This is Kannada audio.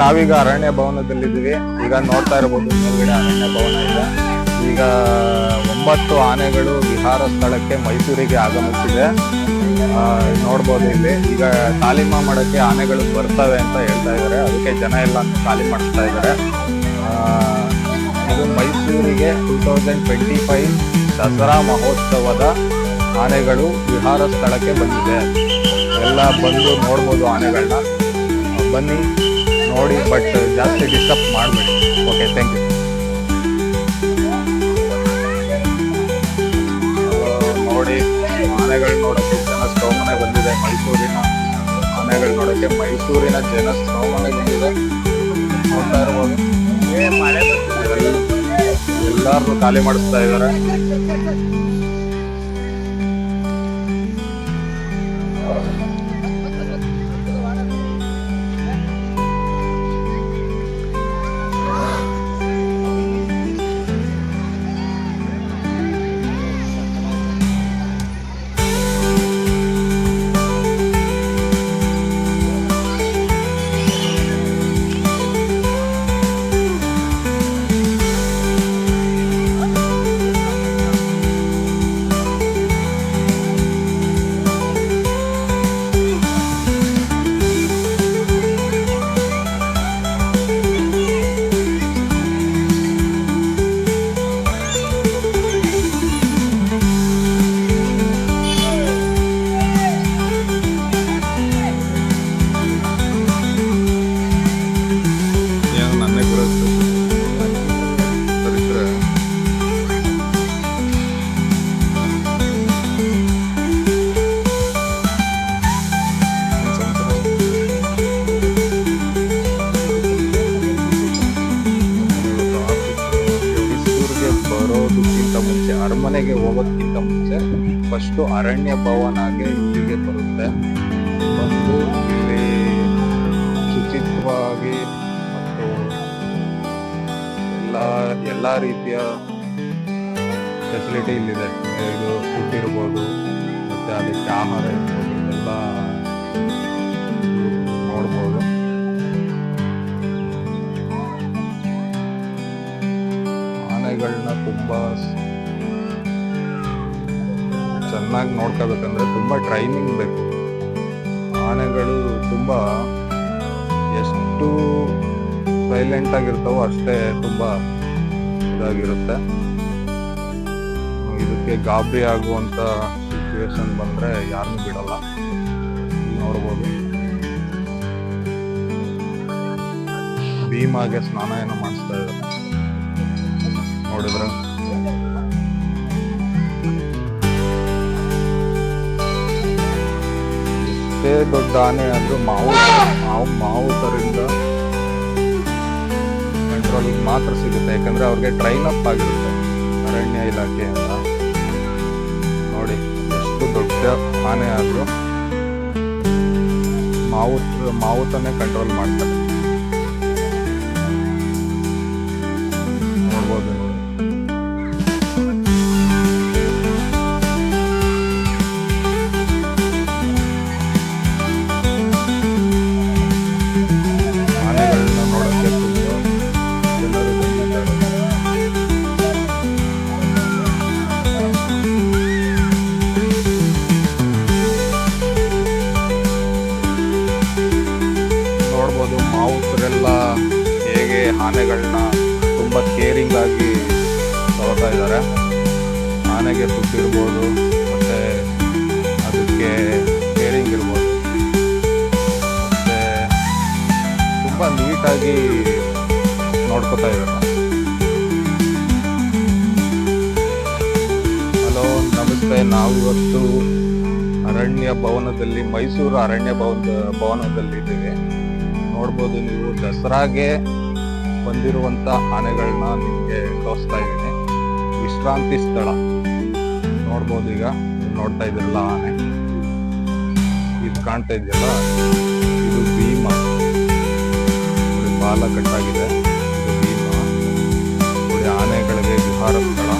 ನಾವೀಗ ಅರಣ್ಯ ಭವನದಲ್ಲಿದ್ದೀವಿ. ಈಗ ನೋಡ್ತಾ ಇರಬಹುದು ಮೇಲ್ಗಡೆ ಅರಣ್ಯ ಭವನ ಇದೆ. ಈಗ 9 ಆನೆಗಳು ವಿಹಾರ ಸ್ಥಳಕ್ಕೆ ಮೈಸೂರಿಗೆ ಆಗಮಿಸಿದೆ. ನೋಡ್ಬೋದು ಇಲ್ಲಿ ಈಗ ತಾಲೀಮಾ ಮಾಡಕ್ಕೆ ಆನೆಗಳು ಬರ್ತವೆ ಅಂತ ಹೇಳ್ತಾ ಇದ್ದಾರೆ. ಅದಕ್ಕೆ ಜನ ಎಲ್ಲ ಖಾಲಿ ಮಾಡಿಸ್ತಾ ಇದ್ದಾರೆ. ಇದು ಮೈಸೂರಿಗೆ 2025 ದಸರಾ ಮಹೋತ್ಸವದ ಆನೆಗಳು ವಿಹಾರ ಸ್ಥಳಕ್ಕೆ ಬಂದಿದೆ. ಎಲ್ಲ ಬಂದು ನೋಡ್ಬೋದು ಆನೆಗಳನ್ನ. ಬನ್ನಿ ನೋಡಿ, ಬಟ್ ಜಾಸ್ತಿ ಡಿಸ್ಟರ್ಬ್ ಮಾಡಬೇಡಿ. Okay, thank you. ನೋಡಿ, ಆನೆಗಳು ನೋಡೋಕ್ಕೆ ಜನಸ್ತೋಮನೆ ಬಂದಿದೆ. ಮೈಸೂರಿನ ಆನೆಗಳು ನೋಡೋಕ್ಕೆ ಮೈಸೂರಿನ ಜನಸ್ತೋಮನೆ ಬಂದಿದೆ. ನೋಡ್ತಾ ಇರ್ಬೋದು, ಎಲ್ಲಾರು ಖಾಲಿ ಮಾಡಿಸ್ತಾ ಇದ್ದಾರೆ. ಮುಂಚೆ ಅರಮನೆಗೆ ಹೋಗೋದಕ್ಕಿಂತ ಮುಂಚೆ ಫಸ್ಟ್ ಅರಣ್ಯ ಭವನಗೆ ಇಲ್ಲಿಗೆ ಬರುತ್ತೆ. ಬಂದು ಇಲ್ಲಿ ಶುಚಿತ್ವವಾಗಿ ಮತ್ತು ಎಲ್ಲ ರೀತಿಯ ಫೆಸಿಲಿಟಿ ಇಲ್ಲಿದೆ. ಇದು ಫುಡ್ ಇರ್ಬೋದು, ಮತ್ತೆ ಅದಕ್ಕೆ ಆಹಾರ ಇರ್ಬೋದು, ಎಲ್ಲ ನೋಡ್ಬೋದು. ಆನೆಗಳನ್ನ ತುಂಬಾ ಚೆನ್ನಾಗಿ ನೋಡ್ಕೋಬೇಕಂದ್ರೆ ತುಂಬಾ ಟ್ರೈನಿಂಗ್ ಬೇಕು. ಆನೆಗಳು ತುಂಬಾ ಎಷ್ಟು ಸೈಲೆಂಟ್ ಆಗಿರ್ತಾವೋ ಅಷ್ಟೇ ತುಂಬಾ ಇದಾಗಿರುತ್ತೆ. ಇದಕ್ಕೆ ಗಾಬರಿ ಆಗುವಂತ ಸಿಚುವೇಶನ್ ಬಂದ್ರೆ ಯಾರನ್ನೂ ಬಿಡಲ್ಲ. ನೋಡ್ಬೋದು, ಭೀಮಾಗೆ ಸ್ನಾನ ಏನೋ ಮಾಡಿಸ್ತಾ ಇದ್ದಾರೆ ನೋಡಿದ್ರೆ. ಎಷ್ಟೇ ದೊಡ್ಡ ಆನೆ ಆದ್ರೂ ಮಾವುತರಿಂದ ಕಂಟ್ರೋಲಿಂಗ್ ಮಾತ್ರ ಸಿಗುತ್ತೆ. ಯಾಕಂದ್ರೆ ಅವ್ರಿಗೆ ಟ್ರೈನ್ ಅಪ್ ಆಗಿರುತ್ತೆ ಅರಣ್ಯ ಇಲಾಖೆಯಿಂದ. ನೋಡಿ, ಎಷ್ಟು ದೊಡ್ಡ ಆನೆ ಆದ್ರೂ ಮಾವುತನೇ ಕಂಟ್ರೋಲ್ ಮಾಡ್ತಾರೆ. ನೋಡ್ಬೋದು. ಆನೆಗಳನ್ನ ನೋಡಕ್ಕೆ ತುಂಬಾ ಜನರು ಬಂದಿದ್ದಾರೆ. ನೋಡ್ಬೋದು ಮಾವುತರೆಲ್ಲ ಹೇಗೆ ಆನೆಗಳನ್ನ ತುಂಬಾ ಕೇರಿಂಗ್ ಆಗಿ ತಗೋತಾ ಇದ್ದಾರೆ. ಆನೆಗೆ ಫುಡ್ ಇರ್ಬೋದು, ಮತ್ತೆ ಅದಕ್ಕೆ ಕೇರಿಂಗ್ ಇರ್ಬೋದು, ಮತ್ತೆ ತುಂಬಾ ನೀಟಾಗಿ ನೋಡ್ಕೋತಾ ಇದ್ದಾರೆ. ಹಲೋ, ನಮಸ್ತೆ. ನಾವಿವತ್ತು ಅರಣ್ಯ ಭವನದಲ್ಲಿ, ಮೈಸೂರು ಅರಣ್ಯ ಭವನದಲ್ಲಿ ಇದ್ದೀವಿ. ನೋಡ್ಬೋದು ನೀವು, ದಸರಾಗೆ ಬಂದಿರುವಂತ ಆನೆಗಳನ್ನ ನಿಮಗೆ ತೋರಿಸ್ತಾ ಇದ್ದೀನಿ. ವಿಶ್ರಾಂತಿ ಸ್ಥಳ ನೋಡ್ಬೋದು. ಈಗ ನೋಡ್ತಾ ಇದ್ರಲ್ಲ ಆನೆ, ಇದು ಕಾಣ್ತಾ ಇದೆಯಲ್ಲ, ಇದು ಭೀಮ. ಬಾಲ ಕಟ್ಟಾಗಿದೆ. ಇದು ಭೀಮ. ಆನೆಗಳಿಗೆ ವಿಹಾರ ಸ್ಥಳ.